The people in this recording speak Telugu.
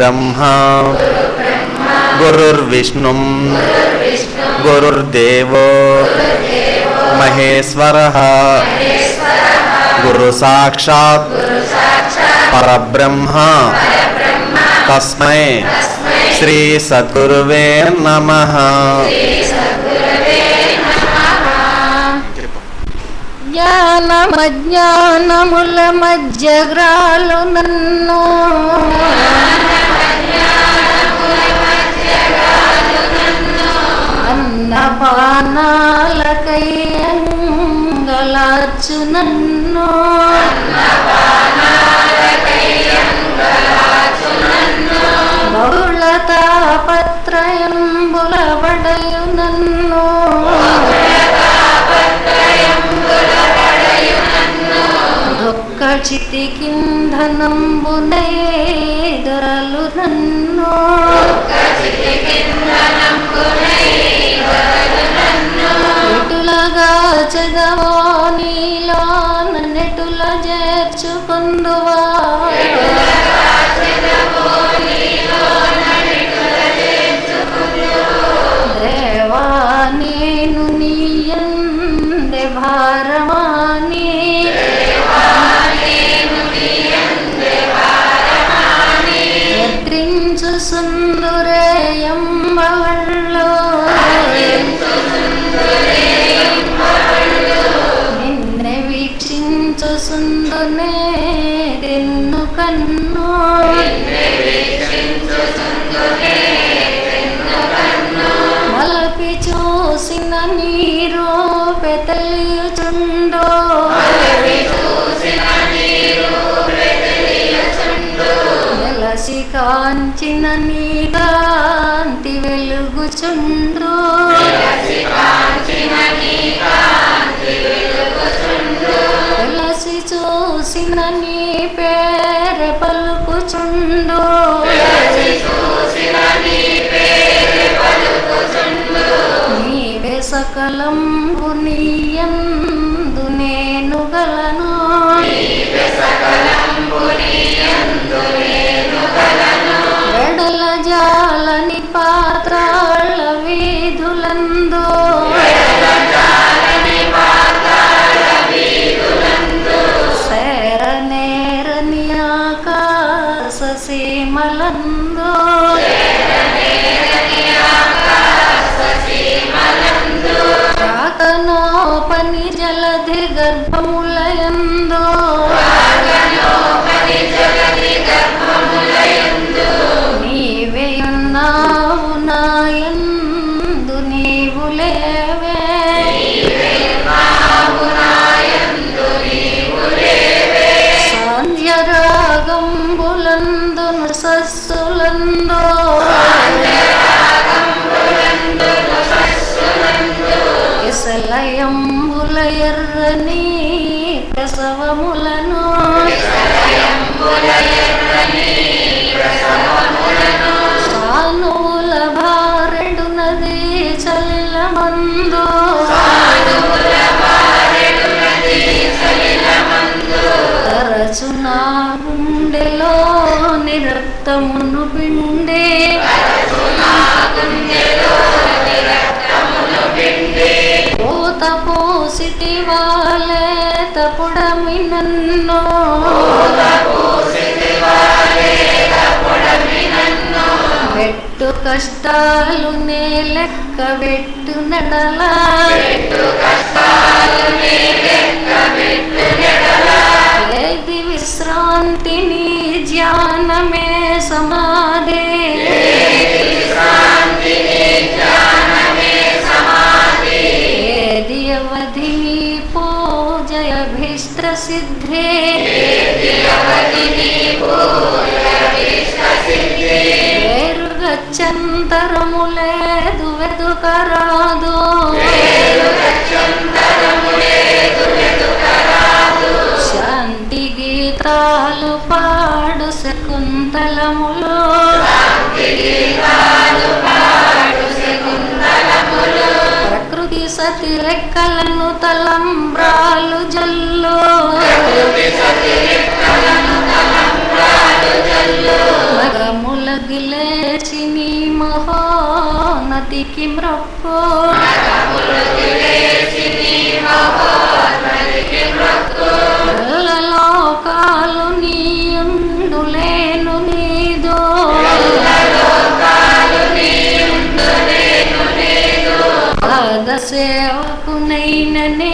బ్రహ్మా గురుర్విష్ణుం గురుర్దేవో మహేశ్వరః గురు సాక్షాత్ పరబ్రహ్మ తస్మై శ్రీ సద్గురువే నమః. జ్ఞానమజ్ఞానముల మధ్యగ్రాలు నన్ను అన్నపానాలకై అంగలార్చు నన్ను బహుళ తాపత్రయంబుల వడయు నన్ను దుఃఖ చితికింధనంబునైదరలు నన్ను ఎటులగా చదవో నీలో నన్నెటుల చేర్చుకుందువా దేవా నేను నీయందే భారమాని ఎత్రించు సుందురేయంబవళ్ళు నిన్నే వీక్షించు సుందునే తెన్ను కన్ను మలపి చూసిన నీరు పెతలియుచుండో వెలసి కాంచిన నీ కాంతి వెలుగుచుండ్రు వెలసి చూసిన నీ పేర పలుకుచుండు నీవే సకలంబు నీయందు నేను గలను వెడల జాలని పాత్రాళ్ళ వీధులందు శరనేరని ఆకాశ సీమలందు కాకనోపని జలధి గర్భములయందు నీవేయున్నావు నాయందు నీవు లేవే సాంధ్యరాగంబులందును సస్సులందు ఇసలయంబుల ఎర్రని ప్రసవములను సానువుల భారెడు నది చలిలమందు తరచు నా గుండెలో నిరక్తమును పిండే పోత పోసిటి వాలే తపుడమి నన్ను పెట్టు కష్టాలు నే లెక్క పెట్టు నడలా ఏది విశ్రాంతి నీ ధ్యానమే సమాధి ఏది అవధి నీ పూజయభిష్ట సిద్ధే వేరుగచ్చంతరము లేదు వెదుకరాదు శాంతి గీతాలు పాడు శకుంతలములు ప్రకృతి సతి రెక్కలను తలంబ్రాలు జల్లు మగముల గిలేచి నీ మహోన్నతికి మ్రొక్కు ఎల్ల లోకాలు నీయుండులేను నీదు పాద సేవకునైన నే